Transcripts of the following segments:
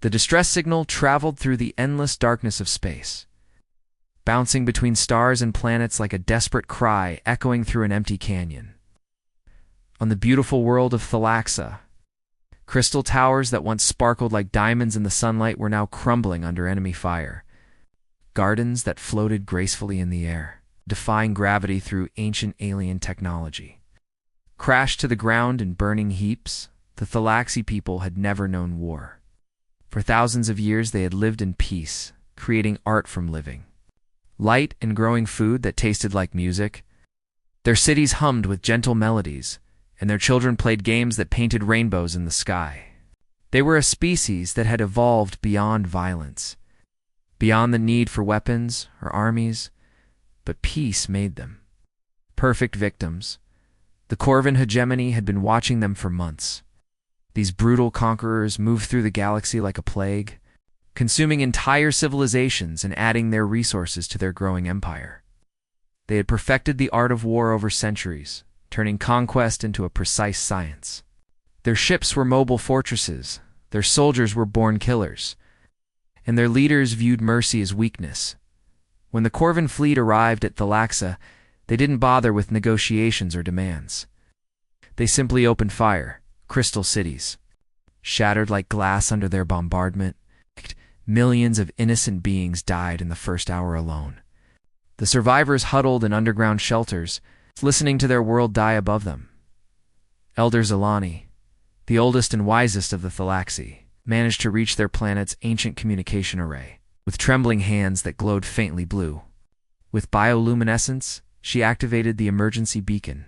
The distress signal traveled through the endless darkness of space, bouncing between stars and planets like a desperate cry echoing through an empty canyon. On the beautiful world of Thalaxa, crystal towers that once sparkled like diamonds in the sunlight were now crumbling under enemy fire. Gardens that floated gracefully in the air, defying gravity through ancient alien technology, crashed to the ground in burning heaps. The Thalaxi people had never known war. For thousands of years they had lived in peace, creating art from living, light and growing food that tasted like music. Their cities hummed with gentle melodies, and their children played games that painted rainbows in the sky. They were a species that had evolved beyond violence, beyond the need for weapons or armies, but peace made them. Perfect victims. The Corvin hegemony had been watching them for months. These brutal conquerors moved through the galaxy like a plague, consuming entire civilizations and adding their resources to their growing empire. They had perfected the art of war over centuries, turning conquest into a precise science. Their ships were mobile fortresses, their soldiers were born killers, and their leaders viewed mercy as weakness. When the Corvin fleet arrived at Thalaxa, they didn't bother with negotiations or demands. They simply opened fire. Crystal cities, shattered like glass under their bombardment. Millions of innocent beings died in the first hour alone. The survivors huddled in underground shelters, listening to their world die above them. Elder Zelani, the oldest and wisest of the Thalaxi, managed to reach their planet's ancient communication array, with trembling hands that glowed faintly blue. With bioluminescence, she activated the emergency beacon.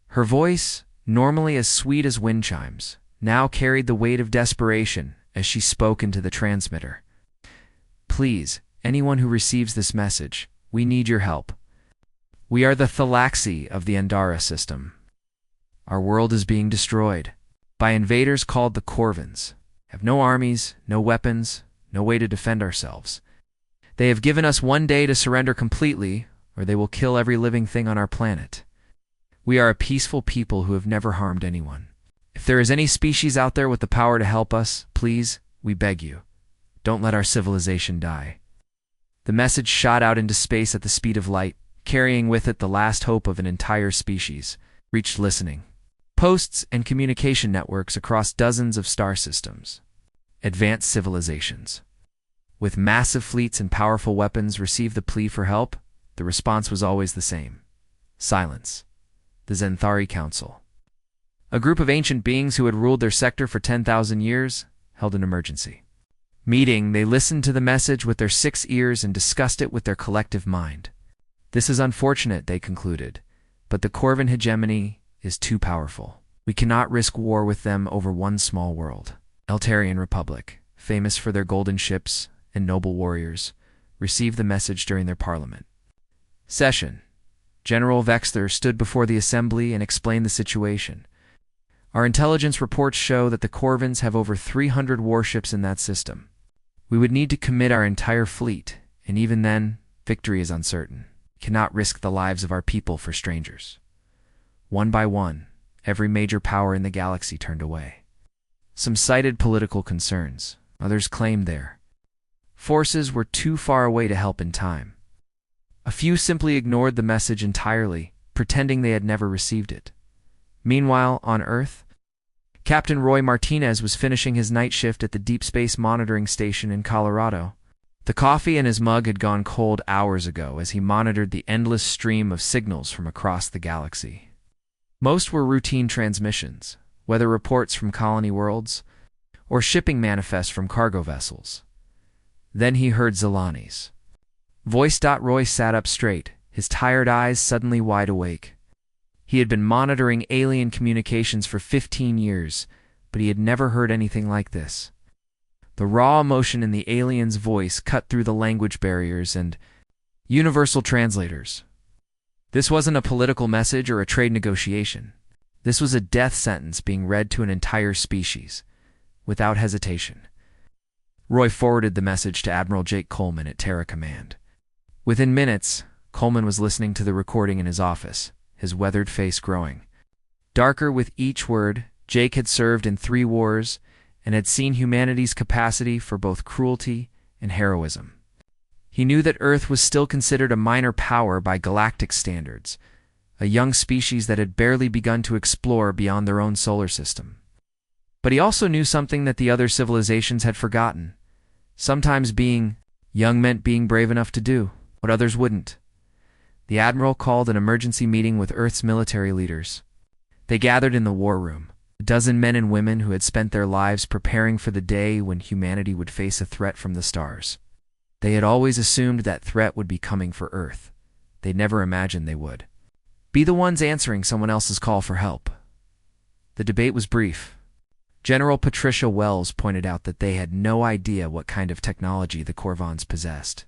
Her voice, normally as sweet as wind chimes, now carried the weight of desperation as she spoke into the transmitter. Please, anyone who receives this message, we need your help. We are the Thalaxi of the Andara system. Our world is being destroyed by invaders called the Corvins. Have no armies, no weapons, no way to defend ourselves. They have given us 1 day to surrender completely, or they will kill every living thing on our planet. We are a peaceful people who have never harmed anyone. If there is any species out there with the power to help us, please, we beg you, don't let our civilization die. The message shot out into space at the speed of light, carrying with it the last hope of an entire species, reached listening posts and communication networks across dozens of star systems. Advanced civilizations, with massive fleets and powerful weapons, received the plea for help. The response was always the same: silence. The Zenthari Council, a group of ancient beings who had ruled their sector for 10,000 years, held an emergency meeting. They listened to the message with their 6 ears and discussed it with their collective mind. This is unfortunate, they concluded, but the Corvin hegemony is too powerful. We cannot risk war with them over one small world. Eltarian Republic, famous for their golden ships and noble warriors, received the message during their parliament session. General Vexter stood before the assembly and explained the situation. Our intelligence reports show that the Corvins have over 300 warships in that system. We would need to commit our entire fleet, and even then, victory is uncertain. We cannot risk the lives of our people for strangers. One by one, every major power in the galaxy turned away. Some cited political concerns. Others claimed their forces were too far away to help in time. A few simply ignored the message entirely, pretending they had never received it. Meanwhile, on Earth, Captain Roy Martinez was finishing his night shift at the Deep Space Monitoring Station in Colorado. The coffee in his mug had gone cold hours ago as he monitored the endless stream of signals from across the galaxy. Most were routine transmissions, weather reports from colony worlds, or shipping manifests from cargo vessels. Then he heard Zelani's voice. Roy sat up straight, his tired eyes suddenly wide awake. He had been monitoring alien communications for 15 years, but he had never heard anything like this. The raw emotion in the alien's voice cut through the language barriers and universal translators. This wasn't a political message or a trade negotiation. This was a death sentence being read to an entire species, without hesitation. Roy forwarded the message to Admiral Jake Coleman at Terra Command. Within minutes, Coleman was listening to the recording in his office, his weathered face growing darker with each word. Jake had served in 3 wars and had seen humanity's capacity for both cruelty and heroism. He knew that Earth was still considered a minor power by galactic standards, a young species that had barely begun to explore beyond their own solar system. But he also knew something that the other civilizations had forgotten. Sometimes being young meant being brave enough to do what others wouldn't. The Admiral called an emergency meeting with Earth's military leaders. They gathered in the war room, a dozen men and women who had spent their lives preparing for the day when humanity would face a threat from the stars. They had always assumed that threat would be coming for Earth. They'd never imagined they would be the ones answering someone else's call for help. The debate was brief. General Patricia Wells pointed out that they had no idea what kind of technology the Corvans possessed.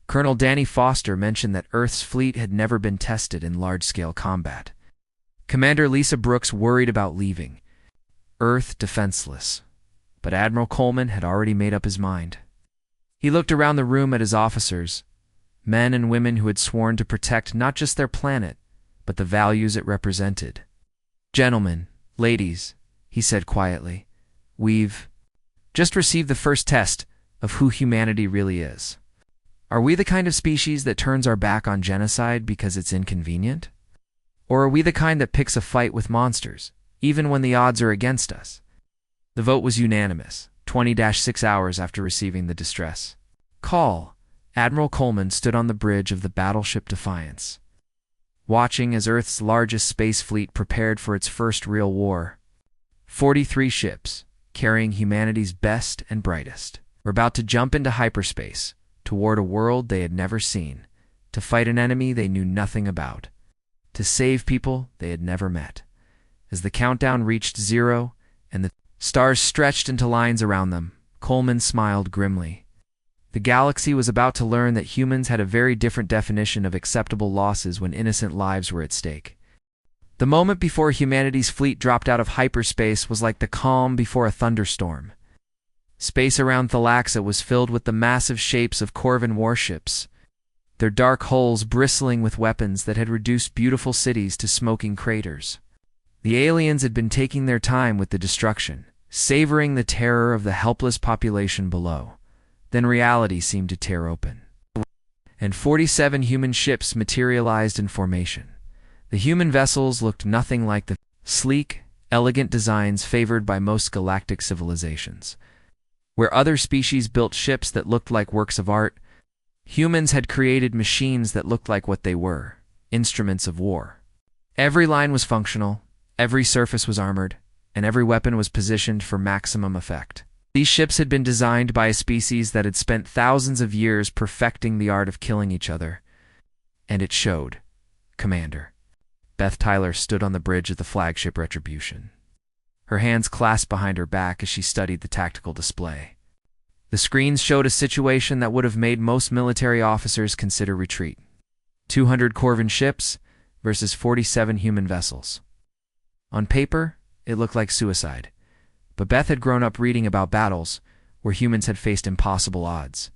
Colonel Danny Foster mentioned that Earth's fleet had never been tested in large-scale combat. Commander Lisa Brooks worried about leaving Earth defenseless, but Admiral Coleman had already made up his mind. He looked around the room at his officers, men and women who had sworn to protect not just their planet, but the values it represented. "Gentlemen, ladies," he said quietly, "we've just received the first test of who humanity really is. Are we the kind of species that turns our back on genocide because it's inconvenient? Or are we the kind that picks a fight with monsters, even when the odds are against us?" The vote was unanimous. 20-6 hours after receiving the distress call, Admiral Coleman stood on the bridge of the battleship Defiance, watching as Earth's largest space fleet prepared for its first real war. 43 ships, carrying humanity's best and brightest, were about to jump into hyperspace toward a world they had never seen, to fight an enemy they knew nothing about, to save people they had never met. As the countdown reached 0 and the stars stretched into lines around them, Coleman smiled grimly. The galaxy was about to learn that humans had a very different definition of acceptable losses when innocent lives were at stake. The moment before humanity's fleet dropped out of hyperspace was like the calm before a thunderstorm. Space around Thalaxa was filled with the massive shapes of Corvan warships, their dark hulls bristling with weapons that had reduced beautiful cities to smoking craters. The aliens had been taking their time with the destruction, savoring the terror of the helpless population below. Then reality seemed to tear open, and 47 human ships materialized in formation. The human vessels looked nothing like the sleek, elegant designs favored by most galactic civilizations. Where other species built ships that looked like works of art, humans had created machines that looked like what they were, instruments of war. Every line was functional, every surface was armored, and every weapon was positioned for maximum effect. These ships had been designed by a species that had spent thousands of years perfecting the art of killing each other. And it showed. Commander. Beth Tyler stood on the bridge of the flagship Retribution, her hands clasped behind her back as she studied the tactical display. The screens showed a situation that would have made most military officers consider retreat. 200 Corvan ships versus 47 human vessels. On paper, it looked like suicide. But Beth had grown up reading about battles where humans had faced impossible odds.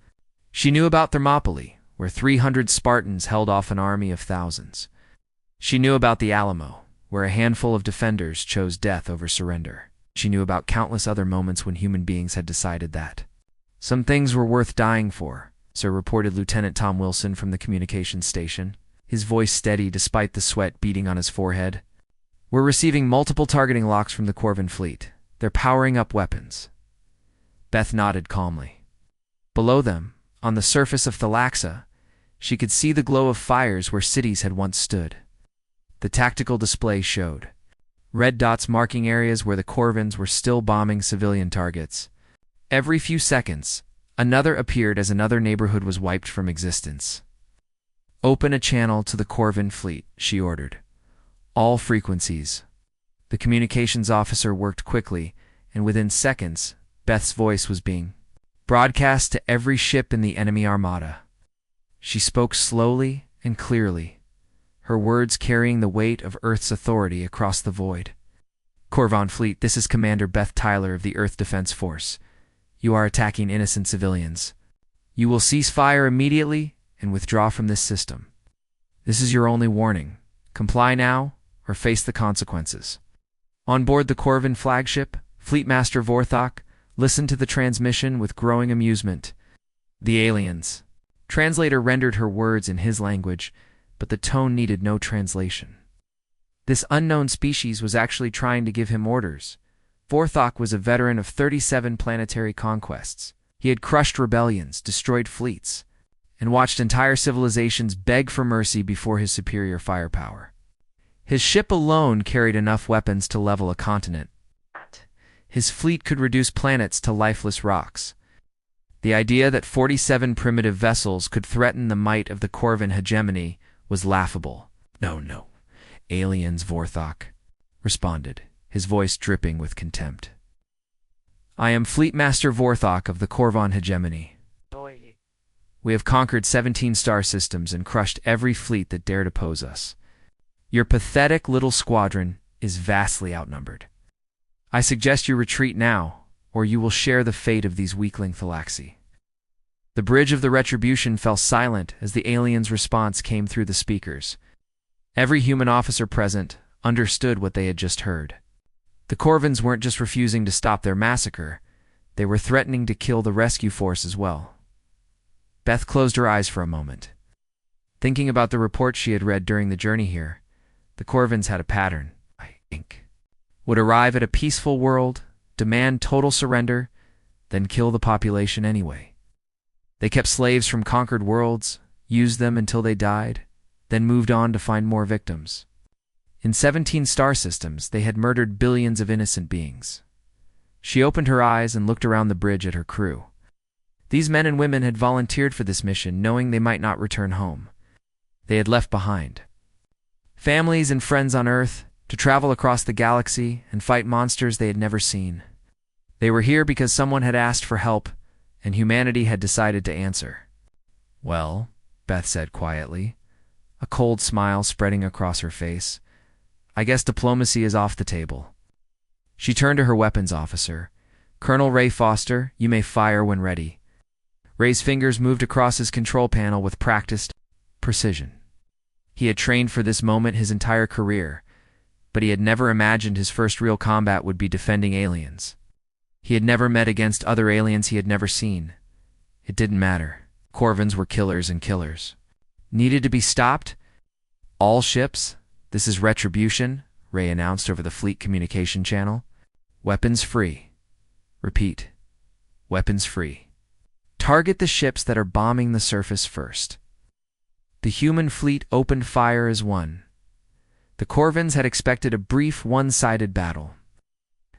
She knew about Thermopylae, where 300 Spartans held off an army of thousands. She knew about the Alamo, where a handful of defenders chose death over surrender. She knew about countless other moments when human beings had decided that some things were worth dying for, so reported Lieutenant Tom Wilson from the communications station, his voice steady despite the sweat beading on his forehead. "We're receiving multiple targeting locks from the Corvan fleet. They're powering up weapons." Beth nodded calmly. Below them, on the surface of Thalaxa, she could see the glow of fires where cities had once stood. The tactical display showed red dots marking areas where the Corvans were still bombing civilian targets. Every few seconds, another appeared as another neighborhood was wiped from existence. "Open a channel to the Corvan fleet," she ordered. "All frequencies." The communications officer worked quickly, and within seconds, Beth's voice was being broadcast to every ship in the enemy armada. She spoke slowly and clearly, her words carrying the weight of Earth's authority across the void. "Corvan fleet, this is Commander Beth Tyler of the Earth Defense Force. You are attacking innocent civilians. You will cease fire immediately and withdraw from this system. This is your only warning. Comply now or face the consequences." On board the Corvan flagship, Fleetmaster Vorthok listened to the transmission with growing amusement. The aliens. Translator rendered her words in his language, but the tone needed no translation. This unknown species was actually trying to give him orders. Vorthok was a veteran of 37 planetary conquests. He had crushed rebellions, destroyed fleets, and watched entire civilizations beg for mercy before his superior firepower. His ship alone carried enough weapons to level a continent. His fleet could reduce planets to lifeless rocks. The idea that 47 primitive vessels could threaten the might of the Corvan hegemony was laughable. No. Aliens, Vorthok responded, his voice dripping with contempt. I am Fleetmaster Vorthok of the Corvan hegemony. We have conquered 17 star systems and crushed every fleet that dared oppose us. Your pathetic little squadron is vastly outnumbered. I suggest you retreat now, or you will share the fate of these weakling Thalaxi. The bridge of the Retribution fell silent as the aliens' response came through the speakers. Every human officer present understood what they had just heard. The Corvans weren't just refusing to stop their massacre, they were threatening to kill the rescue force as well. Beth closed her eyes for a moment. Thinking about the reports she had read during the journey here, the Corvans had a pattern, I think. Would arrive at a peaceful world, demand total surrender, then kill the population anyway. They kept slaves from conquered worlds, used them until they died, then moved on to find more victims. In 17 star systems, they had murdered billions of innocent beings. She opened her eyes and looked around the bridge at her crew. These men and women had volunteered for this mission knowing they might not return home. They had left behind families and friends on Earth to travel across the galaxy and fight monsters they had never seen. They were here because someone had asked for help, and humanity had decided to answer. Well, Beth said quietly, a cold smile spreading across her face, I guess diplomacy is off the table. She turned to her weapons officer. Colonel Ray Foster, you may fire when ready. Ray's fingers moved across his control panel with practiced precision. He had trained for this moment his entire career, but he had never imagined his first real combat would be defending aliens. He had never met against other aliens he had never seen. It didn't matter. Corvans were killers and killers. Needed to be stopped? All ships? This is Retribution, Ray announced over the fleet communication channel. Weapons free. Repeat. Weapons free. Target the ships that are bombing the surface first. The human fleet opened fire as one. The Corvans had expected a brief, one-sided battle.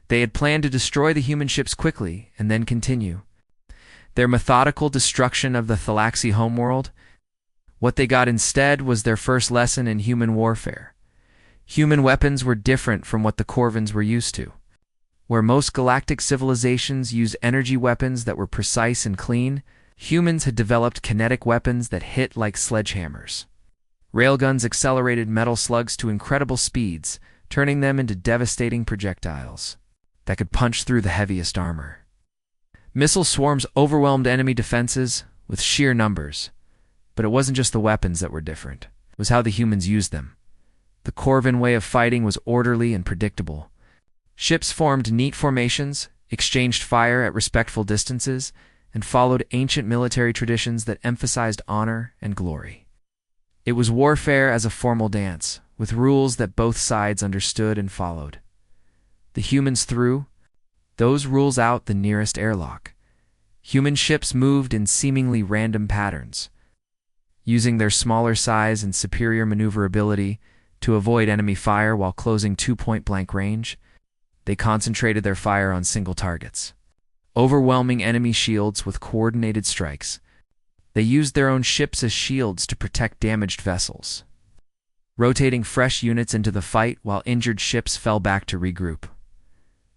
They had planned to destroy the human ships quickly and then continue their methodical destruction of the Thalaxi homeworld. What they got instead was their first lesson in human warfare. Human weapons were different from what the Corvans were used to. Where most galactic civilizations used energy weapons that were precise and clean, humans had developed kinetic weapons that hit like sledgehammers. Railguns accelerated metal slugs to incredible speeds, turning them into devastating projectiles that could punch through the heaviest armor. Missile swarms overwhelmed enemy defenses with sheer numbers. But it wasn't just the weapons that were different. It was how the humans used them. The Corvan way of fighting was orderly and predictable. Ships formed neat formations, exchanged fire at respectful distances, and followed ancient military traditions that emphasized honor and glory. It was warfare as a formal dance, with rules that both sides understood and followed. The humans threw those rules out the nearest airlock. Human ships moved in seemingly random patterns, using their smaller size and superior maneuverability to avoid enemy fire while closing point-blank range. They concentrated their fire on single targets, overwhelming enemy shields with coordinated strikes. They used their own ships as shields to protect damaged vessels, rotating fresh units into the fight while injured ships fell back to regroup.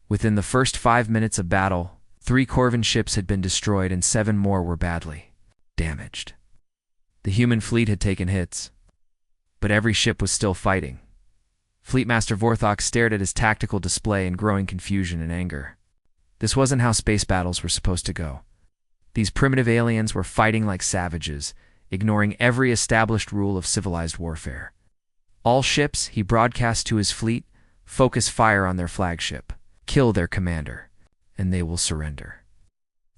Within the first 5 minutes of battle, 3 Corvan ships had been destroyed and 7 more were badly damaged. The human fleet had taken hits, but every ship was still fighting. Fleetmaster Vorthok stared at his tactical display in growing confusion and anger. This wasn't how space battles were supposed to go. These primitive aliens were fighting like savages, ignoring every established rule of civilized warfare. All ships, he broadcast to his fleet, focus fire on their flagship. kill their commander, and they will surrender.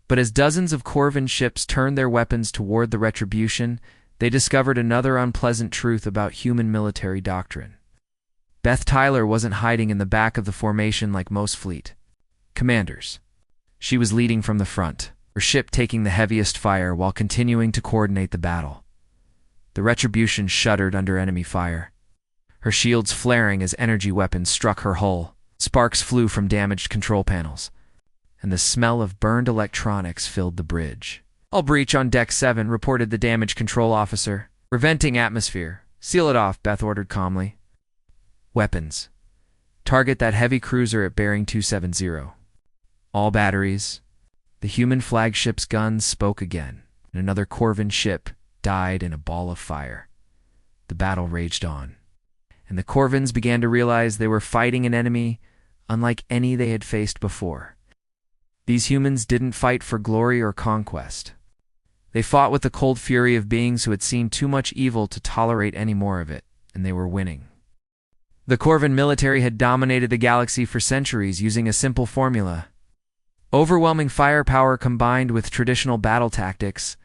But as dozens of Corvin ships turned their weapons toward the retribution, they discovered another unpleasant truth about human military doctrine. Beth Tyler wasn't hiding in the back of the formation like most fleet commanders. She was leading from the front, her ship taking the heaviest fire while continuing to coordinate the battle. The retribution shuddered under enemy fire, her shields flaring as energy weapons struck her hull. Sparks flew from damaged control panels, and the smell of burned electronics filled the bridge. "All breach on Deck 7, reported the damage control officer. We're venting atmosphere. Seal it off," Beth ordered calmly. "Weapons. Target that heavy cruiser at bearing 270. All batteries." The human flagship's guns spoke again, and another Corvin ship died in a ball of fire. The battle raged on, and the Corvins began to realize they were fighting an enemy unlike any they had faced before. These humans didn't fight for glory or conquest. They fought with the cold fury of beings who had seen too much evil to tolerate any more of it, and they were winning. The Corvin military had dominated the galaxy for centuries using a simple formula: overwhelming firepower combined with traditional battle tactics.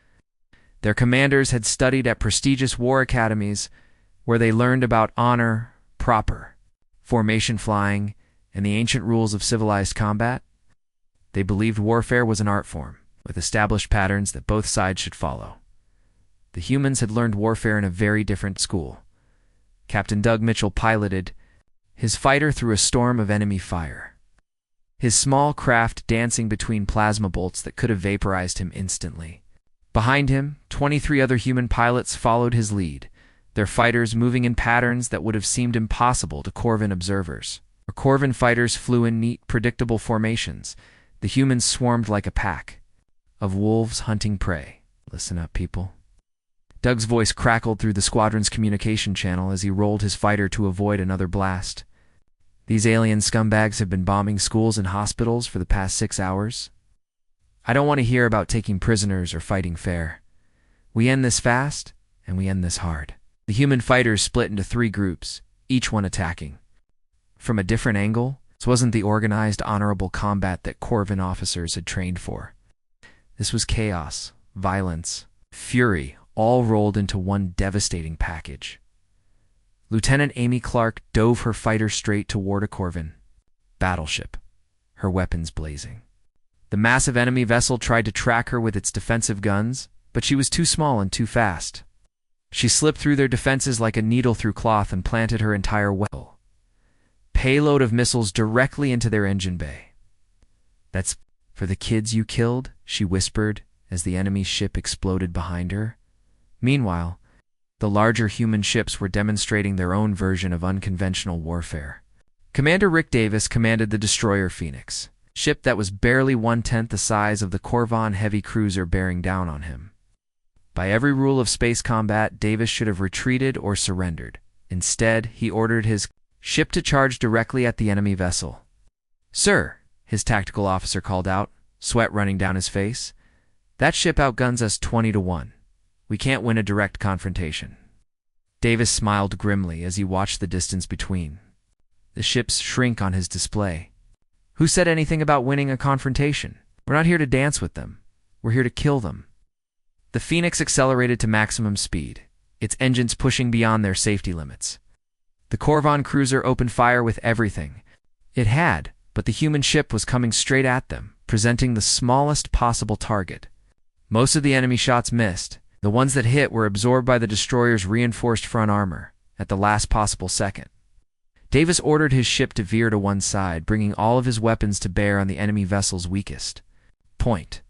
Their commanders had studied at prestigious war academies where they learned about honor, proper, formation flying, and the ancient rules of civilized combat. They believed warfare was an art form, with established patterns that both sides should follow. The humans had learned warfare in a very different school. Captain Doug Mitchell piloted his fighter through a storm of enemy fire, his small craft dancing between plasma bolts that could have vaporized him instantly. Behind him, 23 other human pilots followed his lead, their fighters moving in patterns that would have seemed impossible to Corvin observers. Our Corvin fighters flew in neat, predictable formations. The humans swarmed like a pack of wolves hunting prey. "Listen up, people." Doug's voice crackled through the squadron's communication channel as he rolled his fighter to avoid another blast. "These alien scumbags have been bombing schools and hospitals for the past 6 hours. I don't want to hear about taking prisoners or fighting fair. We end this fast, and we end this hard." The human fighters split into 3 groups, each one attacking from a different angle. This wasn't the organized, honorable combat that Corvin officers had trained for. This was chaos, violence, fury, all rolled into one devastating package. Lieutenant Amy Clark dove her fighter straight toward a Corvin battleship, her weapons blazing. The massive enemy vessel tried to track her with its defensive guns, but she was too small and too fast. She slipped through their defenses like a needle through cloth and planted her entire payload of missiles directly into their engine bay. "That's for the kids you killed," she whispered as the enemy ship exploded behind her. Meanwhile, the larger human ships were demonstrating their own version of unconventional warfare. Commander Rick Davis commanded the destroyer Phoenix, a ship that was barely 1/10 the size of the Corvin heavy cruiser bearing down on him. By every rule of space combat, Davis should have retreated or surrendered. Instead, he ordered his ship to charge directly at the enemy vessel. "Sir," his tactical officer called out, sweat running down his face, "that ship outguns us 20-1. We can't win a direct confrontation." Davis smiled grimly as he watched the distance between the ships shrink on his display. "Who said anything about winning a confrontation? We're not here to dance with them. We're here to kill them." The Phoenix accelerated to maximum speed, its engines pushing beyond their safety limits. The Corvin cruiser opened fire with everything it had, but the human ship was coming straight at them, presenting the smallest possible target. Most of the enemy shots missed. The ones that hit were absorbed by the destroyer's reinforced front armor at the last possible second. Davis ordered his ship to veer to one side, bringing all of his weapons to bear on the enemy vessel's weakest point.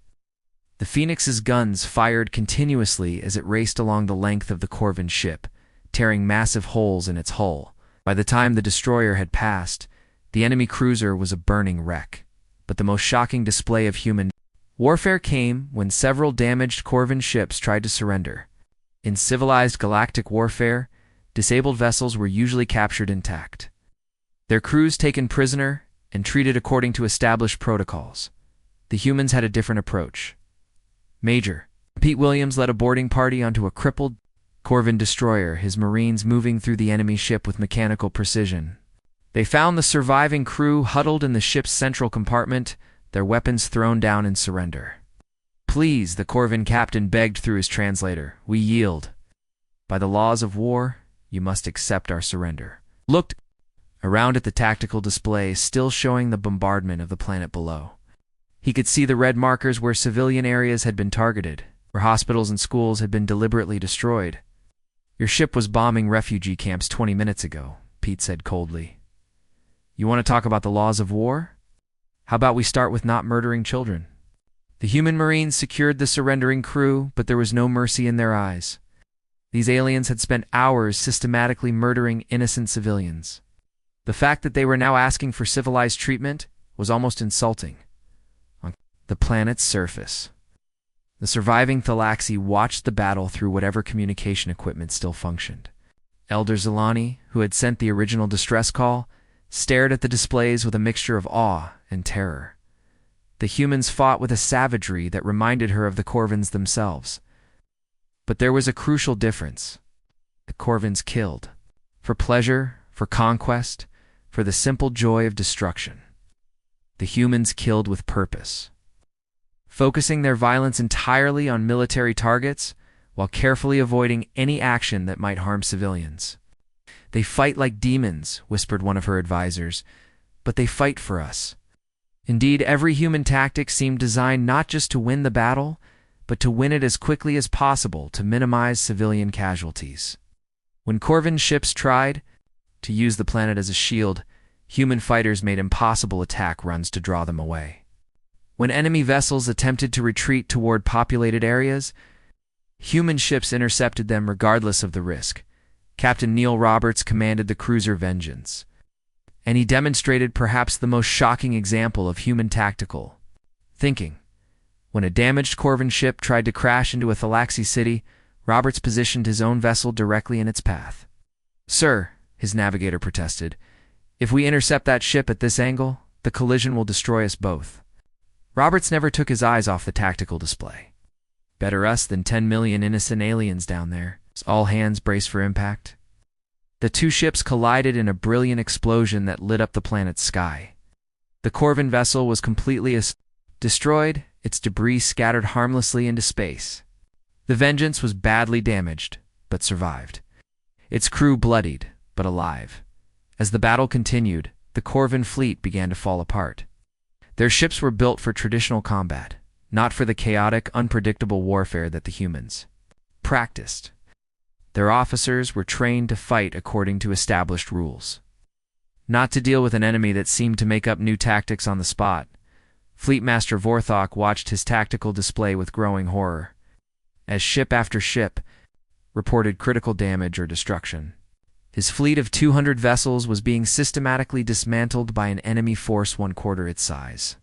The Phoenix's guns fired continuously as it raced along the length of the Corvin ship, tearing massive holes in its hull. By the time the destroyer had passed, the enemy cruiser was a burning wreck. But the most shocking display of human warfare came when several damaged Corvin ships tried to surrender. In civilized galactic warfare, disabled vessels were usually captured intact, their crews taken prisoner and treated according to established protocols. The humans had a different approach. Major Pete Williams led a boarding party onto a crippled Corvin destroyer, his Marines moving through the enemy ship with mechanical precision. They found the surviving crew huddled in the ship's central compartment, their weapons thrown down in surrender. "Please," the Corvin captain begged through his translator, "we yield. By the laws of war, you must accept our surrender." Looked around at the tactical display, still showing the bombardment of the planet below. He could see the red markers where civilian areas had been targeted, where hospitals and schools had been deliberately destroyed. "Your ship was bombing refugee camps 20 minutes ago," Pete said coldly. "You want to talk about the laws of war? How about we start with not murdering children?" The human Marines secured the surrendering crew, but there was no mercy in their eyes. These aliens had spent hours systematically murdering innocent civilians. The fact that they were now asking for civilized treatment was almost insulting. On the planet's surface, the surviving Thalaxi watched the battle through whatever communication equipment still functioned. Elder Zelani, who had sent the original distress call, stared at the displays with a mixture of awe and terror. The humans fought with a savagery that reminded her of the Corvins themselves. But there was a crucial difference. The Corvins killed. For pleasure, for conquest, for the simple joy of destruction. The humans killed with purpose, focusing their violence entirely on military targets while carefully avoiding any action that might harm civilians. "They fight like demons," whispered one of her advisors, "but they fight for us." Indeed, every human tactic seemed designed not just to win the battle, but to win it as quickly as possible to minimize civilian casualties. When Corvin ships tried to use the planet as a shield, human fighters made impossible attack runs to draw them away. When enemy vessels attempted to retreat toward populated areas, human ships intercepted them regardless of the risk. Captain Neil Roberts commanded the cruiser Vengeance, and he demonstrated perhaps the most shocking example of human tactical thinking. When a damaged Corvin ship tried to crash into a Thalaxi city, Roberts positioned his own vessel directly in its path. "Sir," his navigator protested, "if we intercept that ship at this angle, the collision will destroy us both." Roberts never took his eyes off the tactical display. "Better us than 10 million innocent aliens down there." All hands braced for impact. The two ships collided in a brilliant explosion that lit up the planet's sky. The Corvin vessel was completely destroyed, its debris scattered harmlessly into space. The Vengeance was badly damaged, but survived. Its crew bloodied, but alive. As the battle continued, the Corvin fleet began to fall apart. Their ships were built for traditional combat, not for the chaotic, unpredictable warfare that the humans practiced. Their officers were trained to fight according to established rules, not to deal with an enemy that seemed to make up new tactics on the spot. Fleetmaster Vorthok watched his tactical display with growing horror, as ship after ship reported critical damage or destruction. His fleet of 200 vessels was being systematically dismantled by an enemy force 1/4 its size.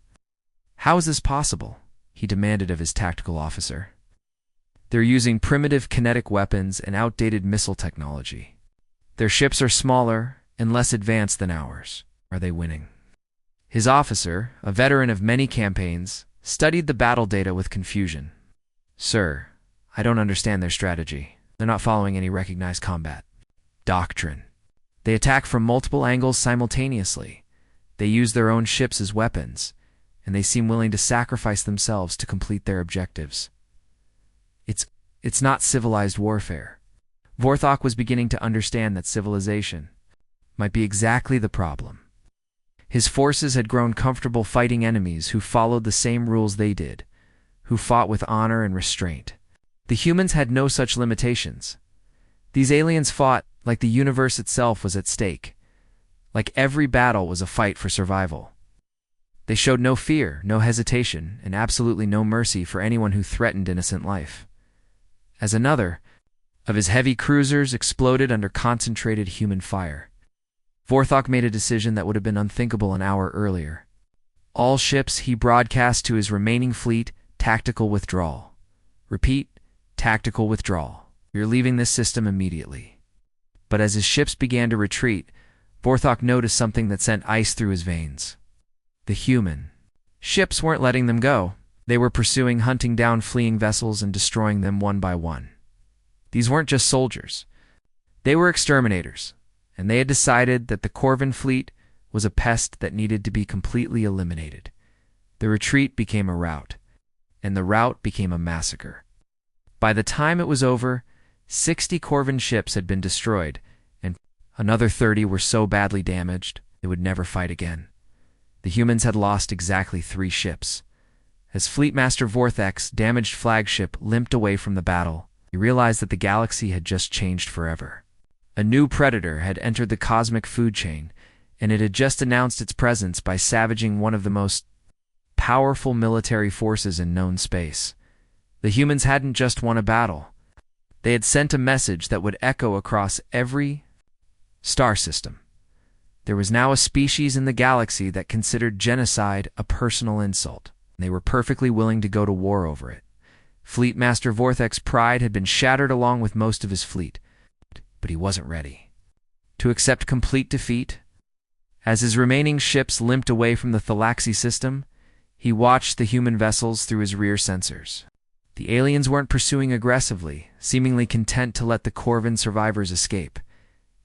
"How is this possible?" he demanded of his tactical officer. "They're using primitive kinetic weapons and outdated missile technology. Their ships are smaller and less advanced than ours. Are they winning?" His officer, a veteran of many campaigns, studied the battle data with confusion. "Sir, I don't understand their strategy. They're not following any recognized combat doctrine. They attack from multiple angles simultaneously. They use their own ships as weapons, and they seem willing to sacrifice themselves to complete their objectives. It's not civilized warfare." Vorthok was beginning to understand that civilization might be exactly the problem. His forces had grown comfortable fighting enemies who followed the same rules they did, who fought with honor and restraint. The humans had no such limitations. These aliens fought like the universe itself was at stake, like every battle was a fight for survival. They showed no fear, no hesitation, and absolutely no mercy for anyone who threatened innocent life. As another of his heavy cruisers exploded under concentrated human fire, Vorthok made a decision that would have been unthinkable an hour earlier. All ships, he broadcast to his remaining fleet, tactical withdrawal. Repeat, tactical withdrawal. You're leaving this system immediately. But as his ships began to retreat, Vorthok noticed something that sent ice through his veins. The human ships weren't letting them go. They were pursuing, hunting down fleeing vessels and destroying them one by one. These weren't just soldiers. They were exterminators, and they had decided that the Corvin fleet was a pest that needed to be completely eliminated. The retreat became a rout, and the rout became a massacre. By the time it was over, 60 Corvin ships had been destroyed, and another 30 were so badly damaged they would never fight again. The humans had lost exactly 3 ships. As Fleet Master Vorthex's damaged flagship limped away from the battle, he realized that the galaxy had just changed forever. A new predator had entered the cosmic food chain, and it had just announced its presence by savaging one of the most powerful military forces in known space. The humans hadn't just won a battle. They had sent a message that would echo across every star system. There was now a species in the galaxy that considered genocide a personal insult. They were perfectly willing to go to war over it. Fleet Master Vorthex's pride had been shattered along with most of his fleet, but he wasn't ready to accept complete defeat. As his remaining ships limped away from the Thalaxi system, he watched the human vessels through his rear sensors. The aliens weren't pursuing aggressively, seemingly content to let the Corvin survivors escape.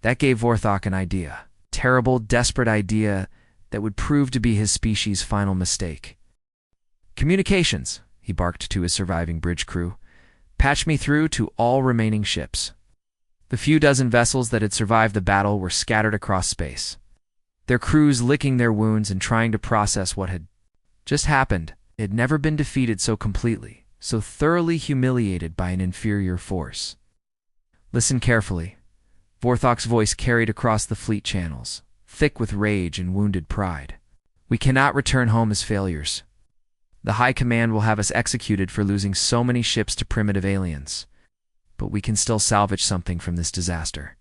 That gave Vorthok an idea. Terrible, desperate idea that would prove to be his species' final mistake. "Communications," he barked to his surviving bridge crew. "Patch me through to all remaining ships." The few dozen vessels that had survived the battle were scattered across space, their crews licking their wounds and trying to process what had just happened. They had never been defeated so completely, so thoroughly humiliated by an inferior force. "Listen carefully." Vorthok's voice carried across the fleet channels, thick with rage and wounded pride. "We cannot return home as failures. The High Command will have us executed for losing so many ships to primitive aliens. But we can still salvage something from this disaster."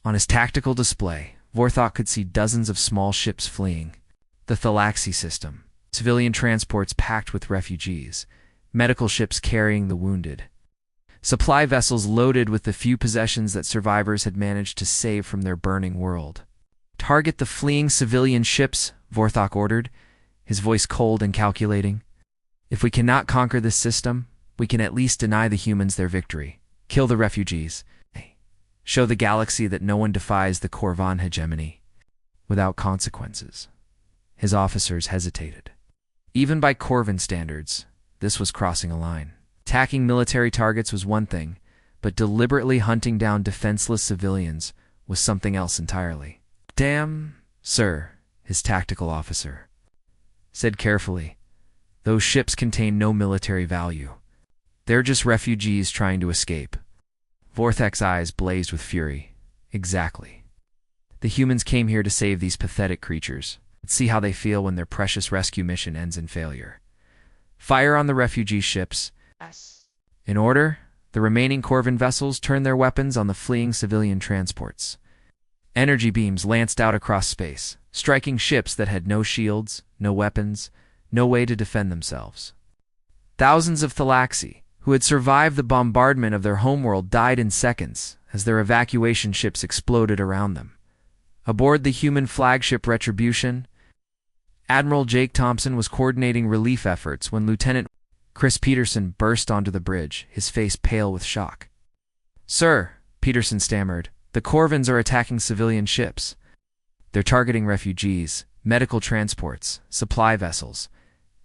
On his tactical display, Vorthok could see dozens of small ships fleeing the Thalaxi system, civilian transports packed with refugees, medical ships carrying the wounded, supply vessels loaded with the few possessions that survivors had managed to save from their burning world. "Target the fleeing civilian ships," Vorthok ordered, his voice cold and calculating. "If we cannot conquer this system, we can at least deny the humans their victory. Kill the refugees. Show the galaxy that no one defies the Corvan hegemony without consequences." His officers hesitated. Even by Corvan standards, this was crossing a line. Attacking military targets was one thing, but deliberately hunting down defenseless civilians was something else entirely. "Damn, sir," his tactical officer said carefully, "those ships contain no military value. They're just refugees trying to escape." Vorthex's eyes blazed with fury. "Exactly. The humans came here to save these pathetic creatures. Let's see how they feel when their precious rescue mission ends in failure. Fire on the refugee ships." In order, the remaining Corvin vessels turned their weapons on the fleeing civilian transports. Energy beams lanced out across space, striking ships that had no shields, no weapons, no way to defend themselves. Thousands of Thalaxi, who had survived the bombardment of their homeworld, died in seconds as their evacuation ships exploded around them. Aboard the human flagship Retribution, Admiral Jake Thompson was coordinating relief efforts when Lieutenant Chris Peterson burst onto the bridge, his face pale with shock. "Sir," Peterson stammered, "the Corvins are attacking civilian ships. They're targeting refugees, medical transports, supply vessels,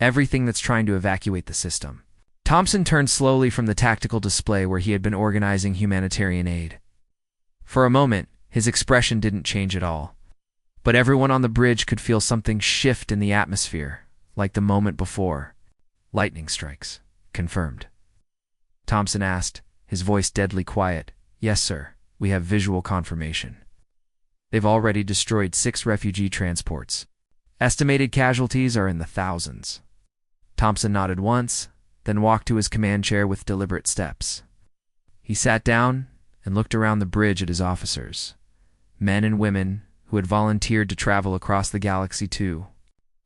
everything that's trying to evacuate the system." Thompson turned slowly from the tactical display where he had been organizing humanitarian aid. For a moment, his expression didn't change at all. But everyone on the bridge could feel something shift in the atmosphere, like the moment before. "Lightning strikes. Confirmed." Thompson asked, his voice deadly quiet. "Yes, sir. We have visual confirmation. They've already destroyed 6 refugee transports. Estimated casualties are in the thousands." Thompson nodded once, then walked to his command chair with deliberate steps. He sat down and looked around the bridge at his officers, men and women who had volunteered to travel across the galaxy to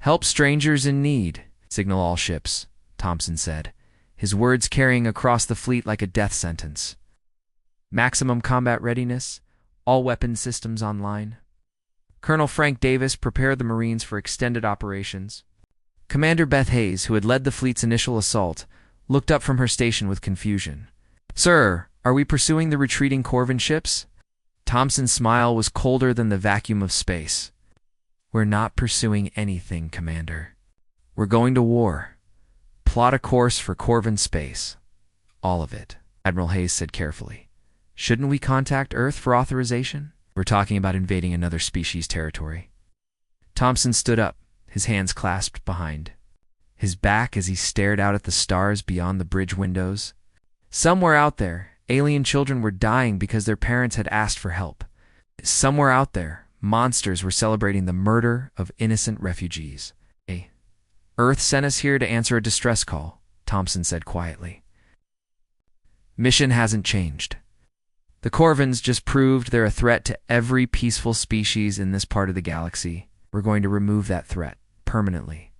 help strangers in need. "Signal all ships," Thompson said, his words carrying across the fleet like a death sentence. "Maximum combat readiness, all weapon systems online." Colonel Frank Davis prepared the Marines for extended operations. Commander Beth Hayes, who had led the fleet's initial assault, looked up from her station with confusion. "Sir, are we pursuing the retreating Corvin ships?" Thompson's smile was colder than the vacuum of space. We're not pursuing anything, Commander. We're going to war. Plot a course for Corvin space. All of it, Admiral Hayes said carefully. Shouldn't we contact Earth for authorization? We're talking about invading another species' territory. Thompson stood up, his hands clasped behind his back as he stared out at the stars beyond the bridge windows. Somewhere out there, alien children were dying because their parents had asked for help. Somewhere out there, monsters were celebrating the murder of innocent refugees. Earth sent us here to answer a distress call, Thompson said quietly. Mission hasn't changed. The Corvins just proved they're a threat to every peaceful species in this part of the galaxy. We're going to remove that threat permanently.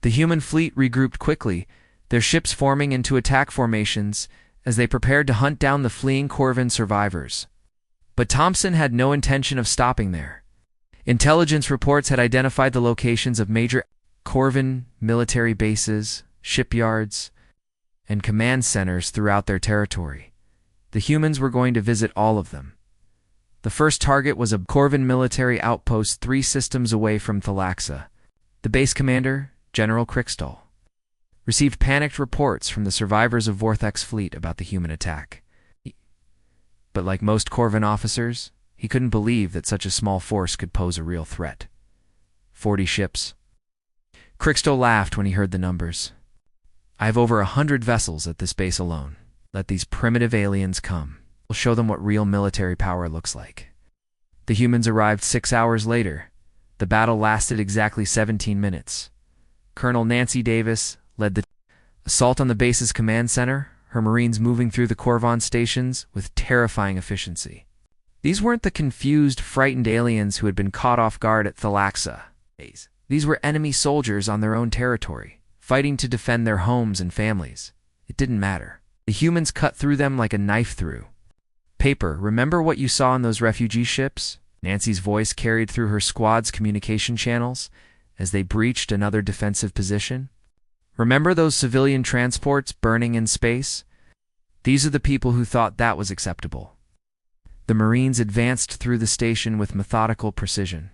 The human fleet regrouped quickly, their ships forming into attack formations as they prepared to hunt down the fleeing Corvin survivors. But Thompson had no intention of stopping there. Intelligence reports had identified the locations of major Corvin military bases, shipyards, and command centers throughout their territory. The humans were going to visit all of them. The first target was a Corvin military outpost 3 systems away from Thalaxa. The base commander, General Crickstall, received panicked reports from the survivors of Vorthek's fleet about the human attack. But like most Corvin officers, he couldn't believe that such a small force could pose a real threat. 40 ships. Crickstall laughed when he heard the numbers. I have over 100 vessels at this base alone. Let these primitive aliens come. We'll show them what real military power looks like. The humans arrived 6 hours later. The battle lasted exactly 17 minutes. Colonel Nancy Davis led the assault on the base's command center, her Marines moving through the Corvon stations with terrifying efficiency. These weren't the confused, frightened aliens who had been caught off guard at Thalaxa. These were enemy soldiers on their own territory, fighting to defend their homes and families. It didn't matter. The humans cut through them like a knife through paper. Remember what you saw in those refugee ships? Nancy's voice carried through her squad's communication channels as they breached another defensive position. Remember those civilian transports burning in space? These are the people who thought that was acceptable. The Marines advanced through the station with methodical precision,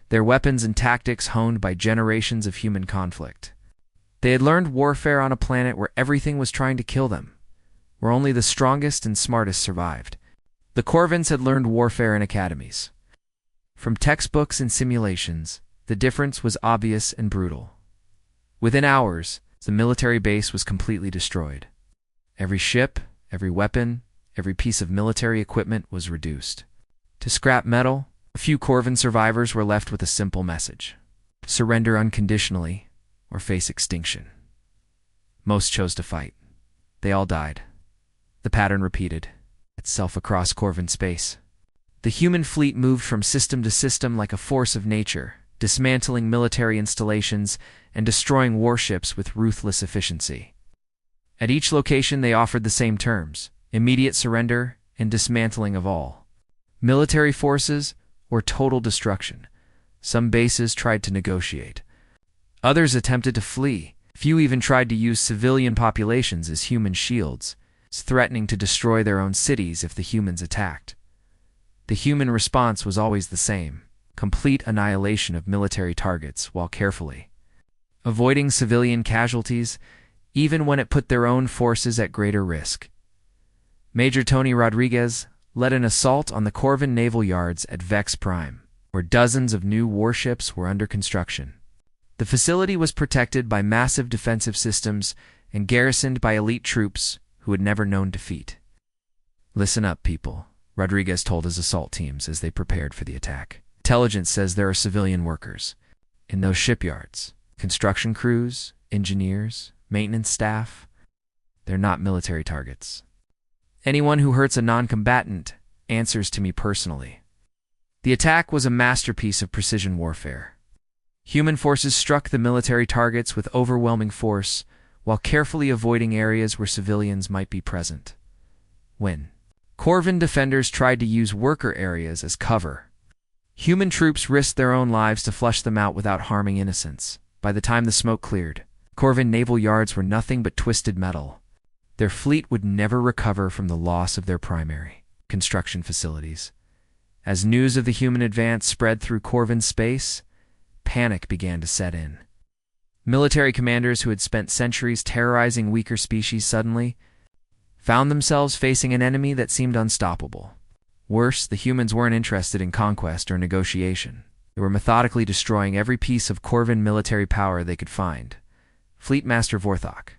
their weapons and tactics honed by generations of human conflict. They had learned warfare on a planet where everything was trying to kill them, where only the strongest and smartest survived. The Corvins had learned warfare in academies. From textbooks and simulations, the difference was obvious and brutal. Within hours, the military base was completely destroyed. Every ship, every weapon, every piece of military equipment was reduced to scrap metal. A few Corvin survivors were left with a simple message: surrender unconditionally or face extinction. Most chose to fight. They all died. The pattern repeated itself across Corvin space. The human fleet moved from system to system like a force of nature, dismantling military installations and destroying warships with ruthless efficiency. At each location they offered the same terms: immediate surrender and dismantling of all military forces or total destruction. Some bases tried to negotiate. Others attempted to flee. Few even tried to use civilian populations as human shields, threatening to destroy their own cities if the humans attacked. The human response was always the same: complete annihilation of military targets while carefully avoiding civilian casualties, even when it put their own forces at greater risk. Major Tony Rodriguez led an assault on the Corvin naval yards at Vex Prime, where dozens of new warships were under construction. The facility was protected by massive defensive systems and garrisoned by elite troops who had never known defeat. Listen up, people, Rodriguez told his assault teams as they prepared for the attack. Intelligence says there are civilian workers in those shipyards. Construction crews, engineers, maintenance staff. They're not military targets. Anyone who hurts a non-combatant answers to me personally. The attack was a masterpiece of precision warfare. Human forces struck the military targets with overwhelming force while carefully avoiding areas where civilians might be present. When Corvin defenders tried to use worker areas as cover, human troops risked their own lives to flush them out without harming innocents. By the time the smoke cleared, Corvin naval yards were nothing but twisted metal. Their fleet would never recover from the loss of their primary construction facilities. As news of the human advance spread through Corvin space, panic began to set in. Military commanders who had spent centuries terrorizing weaker species suddenly found themselves facing an enemy that seemed unstoppable. Worse, the humans weren't interested in conquest or negotiation. They were methodically destroying every piece of Corvan military power they could find. Fleet Master Vorthok,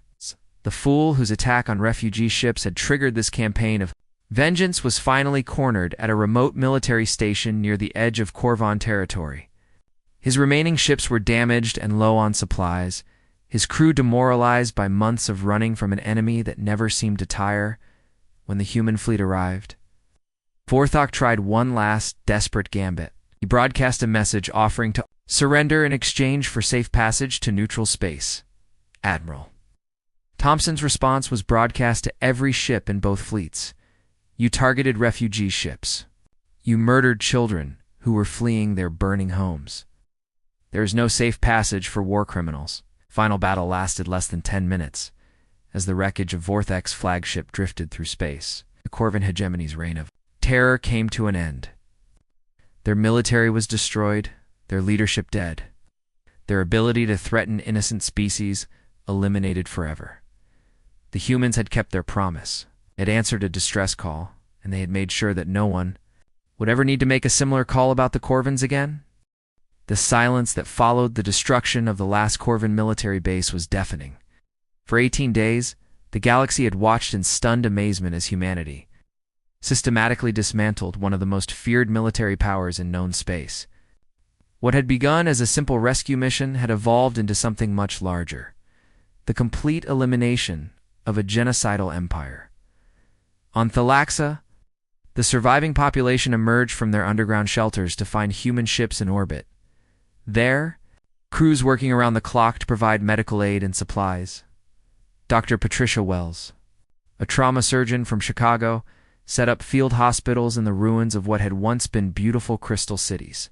the fool whose attack on refugee ships had triggered this campaign of vengeance, was finally cornered at a remote military station near the edge of Corvan territory. His remaining ships were damaged and low on supplies, his crew demoralized by months of running from an enemy that never seemed to tire. When the human fleet arrived, Vorthok tried one last, desperate gambit. He broadcast a message offering to surrender in exchange for safe passage to neutral space. Admiral Thompson's response was broadcast to every ship in both fleets. You targeted refugee ships. You murdered children who were fleeing their burning homes. There is no safe passage for war criminals. Final battle lasted less than 10 minutes, as the wreckage of Vorthok's flagship drifted through space. The Corvan hegemony's reign of terror came to an end. Their military was destroyed, their leadership dead, their ability to threaten innocent species eliminated forever. The humans had kept their promise. They had answered a distress call, and they had made sure that no one would ever need to make a similar call about the Corvans again. The silence that followed the destruction of the last Corvan military base was deafening. For 18 days, the galaxy had watched in stunned amazement as humanity systematically dismantled one of the most feared military powers in known space. What had begun as a simple rescue mission had evolved into something much larger: the complete elimination of a genocidal empire. On Thalaxa, the surviving population emerged from their underground shelters to find human ships in orbit. There, crews working around the clock to provide medical aid and supplies. Dr. Patricia Wells, a trauma surgeon from Chicago, set up field hospitals in the ruins of what had once been beautiful crystal cities.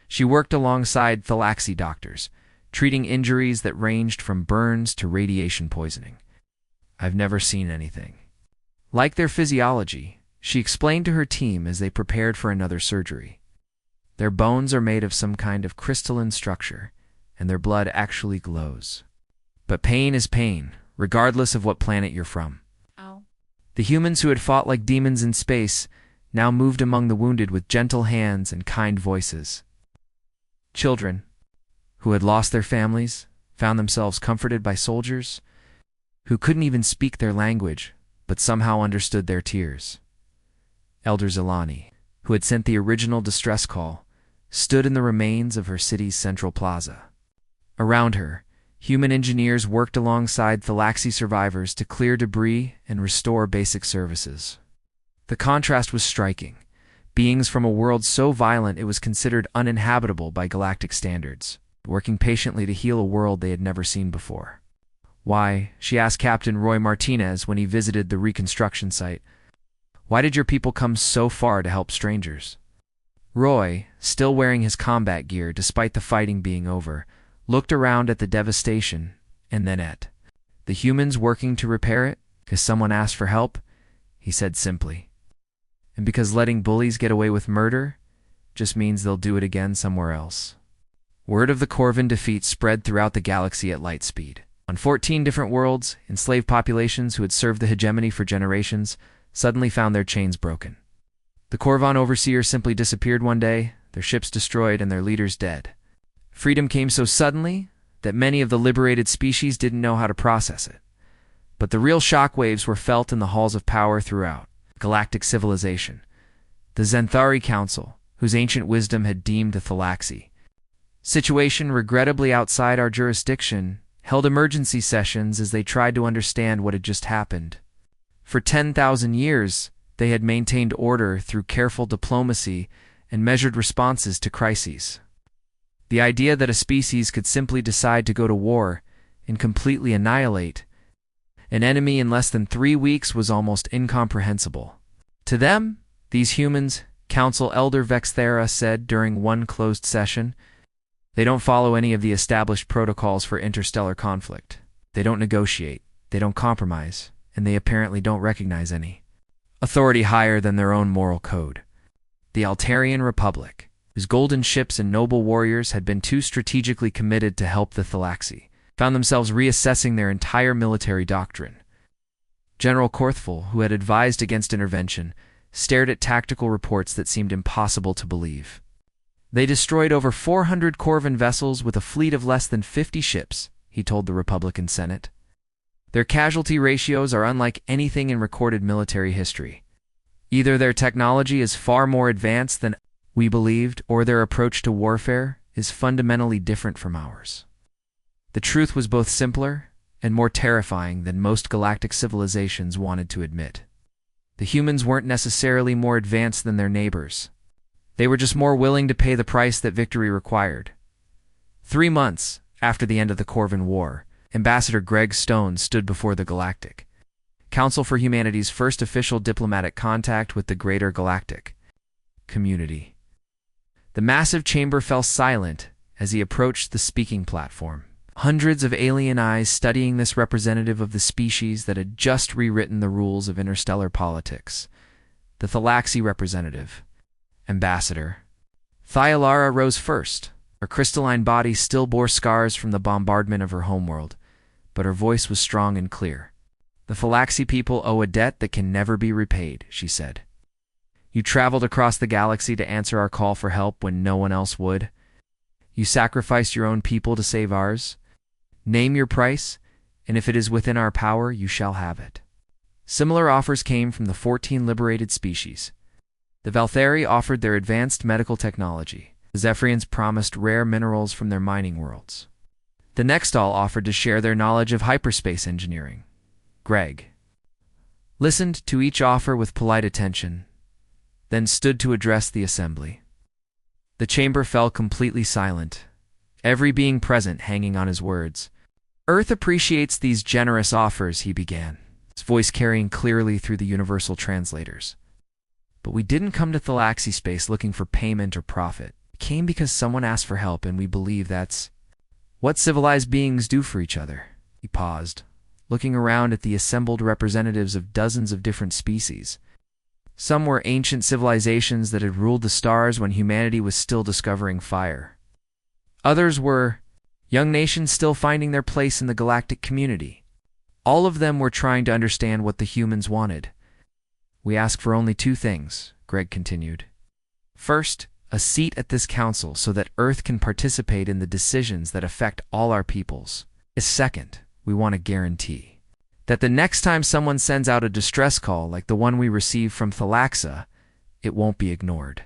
She worked alongside Thalaxi doctors, treating injuries that ranged from burns to radiation poisoning. I've never seen anything like their physiology, she explained to her team as they prepared for another surgery. Their bones are made of some kind of crystalline structure, and their blood actually glows. But pain is pain, regardless of what planet you're from. Ow. The humans who had fought like demons in space now moved among the wounded with gentle hands and kind voices. Children, who had lost their families, found themselves comforted by soldiers who couldn't even speak their language, but somehow understood their tears. Elder Zelani, who had sent the original distress call, stood in the remains of her city's central plaza. Around her, human engineers worked alongside Thalaxi survivors to clear debris and restore basic services. The contrast was striking. Beings from a world so violent it was considered uninhabitable by galactic standards, working patiently to heal a world they had never seen before. Why, she asked Captain Roy Martinez when he visited the reconstruction site, why did your people come so far to help strangers? Roy, still wearing his combat gear despite the fighting being over, looked around at the devastation and then at the humans working to repair it. If someone asked for help, he said simply, and because letting bullies get away with murder just means they'll do it again somewhere else. Word of the Corvan defeat spread throughout the galaxy at light speed. On 14 different worlds, enslaved populations who had served the hegemony for generations suddenly found their chains broken. The Corvan overseers simply disappeared one day, their ships destroyed and their leaders dead. Freedom came so suddenly that many of the liberated species didn't know how to process it. But the real shockwaves were felt in the halls of power throughout galactic civilization. The Zenthari Council, whose ancient wisdom had deemed the Thalaxi situation regrettably outside our jurisdiction, held emergency sessions as they tried to understand what had just happened. For 10,000 years, they had maintained order through careful diplomacy and measured responses to crises. The idea that a species could simply decide to go to war and completely annihilate an enemy in less than 3 weeks was almost incomprehensible. To them, these humans, Council Elder Vexthera said during one closed session, they don't follow any of the established protocols for interstellar conflict. They don't negotiate, they don't compromise, and they apparently don't recognize any authority higher than their own moral code. The Altarian Republic, whose golden ships and noble warriors had been too strategically committed to help the Thalaxi, found themselves reassessing their entire military doctrine. General Korthful, who had advised against intervention, stared at tactical reports that seemed impossible to believe. They destroyed over 400 Corvan vessels with a fleet of less than 50 ships, he told the Republican Senate. Their casualty ratios are unlike anything in recorded military history. Either their technology is far more advanced than we believed, or their approach to warfare is fundamentally different from ours. The truth was both simpler and more terrifying than most galactic civilizations wanted to admit. The humans weren't necessarily more advanced than their neighbors. They were just more willing to pay the price that victory required. 3 months after the end of the Corvan War, Ambassador Greg Stone stood before the Galactic Council for Humanity's first official diplomatic contact with the greater galactic community. The massive chamber fell silent as he approached the speaking platform. Hundreds of alien eyes studying this representative of the species that had just rewritten the rules of interstellar politics. The Thalaxi representative, Ambassador Thyalara, rose first. Her crystalline body still bore scars from the bombardment of her homeworld, but her voice was strong and clear. The Thalaxi people owe a debt that can never be repaid, she said. You traveled across the galaxy to answer our call for help when no one else would. You sacrificed your own people to save ours. Name your price, and if it is within our power, you shall have it. Similar offers came from the 14 liberated species. The Valtheri offered their advanced medical technology. The Zephyrians promised rare minerals from their mining worlds. The Nextall offered to share their knowledge of hyperspace engineering. Greg listened to each offer with polite attention, then stood to address the assembly. The chamber fell completely silent, every being present hanging on his words. Earth appreciates these generous offers, he began, his voice carrying clearly through the universal translators. But we didn't come to Thalaxi space looking for payment or profit. We came because someone asked for help, and we believe that's what civilized beings do for each other. He paused, looking around at the assembled representatives of dozens of different species. Some were ancient civilizations that had ruled the stars when humanity was still discovering fire. Others were young nations still finding their place in the galactic community. All of them were trying to understand what the humans wanted. We ask for only 2 things, Greg continued. First, a seat at this council so that Earth can participate in the decisions that affect all our peoples. Second, we want a guarantee that the next time someone sends out a distress call like the one we received from Thalaxa, it won't be ignored.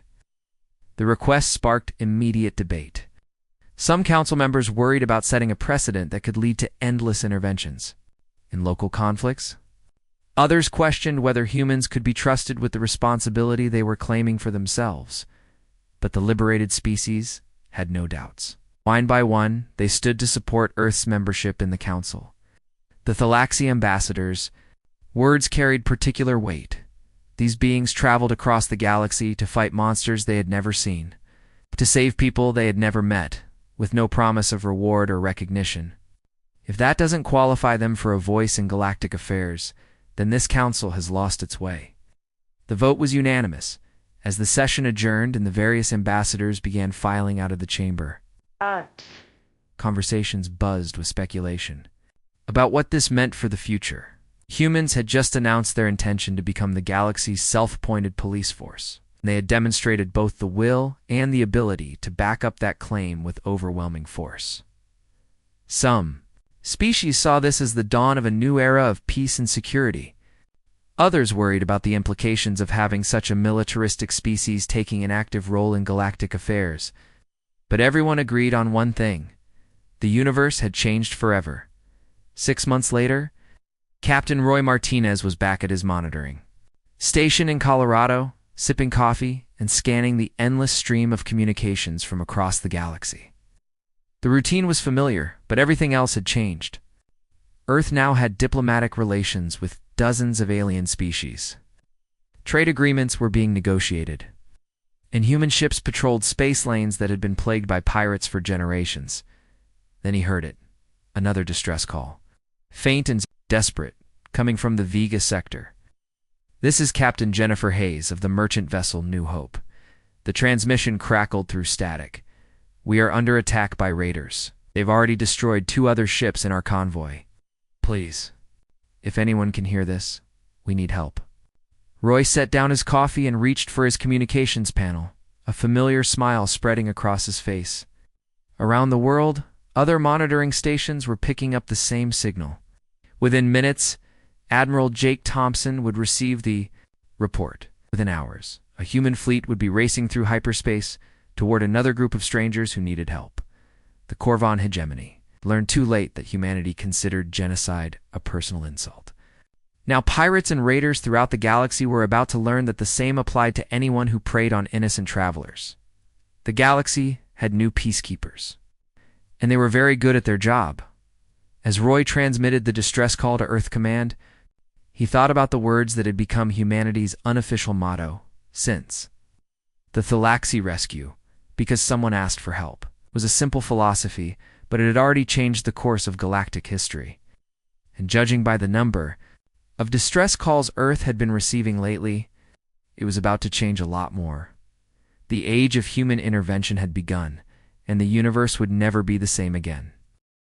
The request sparked immediate debate. Some council members worried about setting a precedent that could lead to endless interventions in local conflicts. Others questioned whether humans could be trusted with the responsibility they were claiming for themselves. But the liberated species had no doubts. One by one, they stood to support Earth's membership in the council. The Thalaxi ambassadors' words carried particular weight. These beings traveled across the galaxy to fight monsters they had never seen, to save people they had never met, with no promise of reward or recognition. If that doesn't qualify them for a voice in galactic affairs, then this council has lost its way. The vote was unanimous, as the session adjourned and the various ambassadors began filing out of the chamber. Conversations buzzed with speculation about what this meant for the future. Humans had just announced their intention to become the galaxy's self-appointed police force. They had demonstrated both the will and the ability to back up that claim with overwhelming force. Some species saw this as the dawn of a new era of peace and security. Others worried about the implications of having such a militaristic species taking an active role in galactic affairs. But everyone agreed on one thing. The universe had changed forever. 6 months later, Captain Roy Martinez was back at his monitoring station in Colorado, sipping coffee and scanning the endless stream of communications from across the galaxy. The routine was familiar, but everything else had changed. Earth now had diplomatic relations with dozens of alien species. Trade agreements were being negotiated, and human ships patrolled space lanes that had been plagued by pirates for generations. Then he heard it, another distress call, faint and desperate, coming from the Vega sector. This is Captain Jennifer Hayes of the merchant vessel New Hope. The transmission crackled through static. "We are under attack by raiders. They've already destroyed 2 other ships in our convoy. Please, if anyone can hear this, we need help." Roy set down his coffee and reached for his communications panel, a familiar smile spreading across his face. Around the world, other monitoring stations were picking up the same signal. Within minutes, Admiral Jake Thompson would receive the report. Within hours, a human fleet would be racing through hyperspace toward another group of strangers who needed help. The Corvan hegemony learned too late that humanity considered genocide a personal insult. Now pirates and raiders throughout the galaxy were about to learn that the same applied to anyone who preyed on innocent travelers. The galaxy had new peacekeepers, and they were very good at their job. As Roy transmitted the distress call to Earth Command, he thought about the words that had become humanity's unofficial motto since. The Thalaxi rescue, because someone asked for help, was a simple philosophy, but it had already changed the course of galactic history. And judging by the number of distress calls Earth had been receiving lately, it was about to change a lot more. The age of human intervention had begun, and the universe would never be the same again.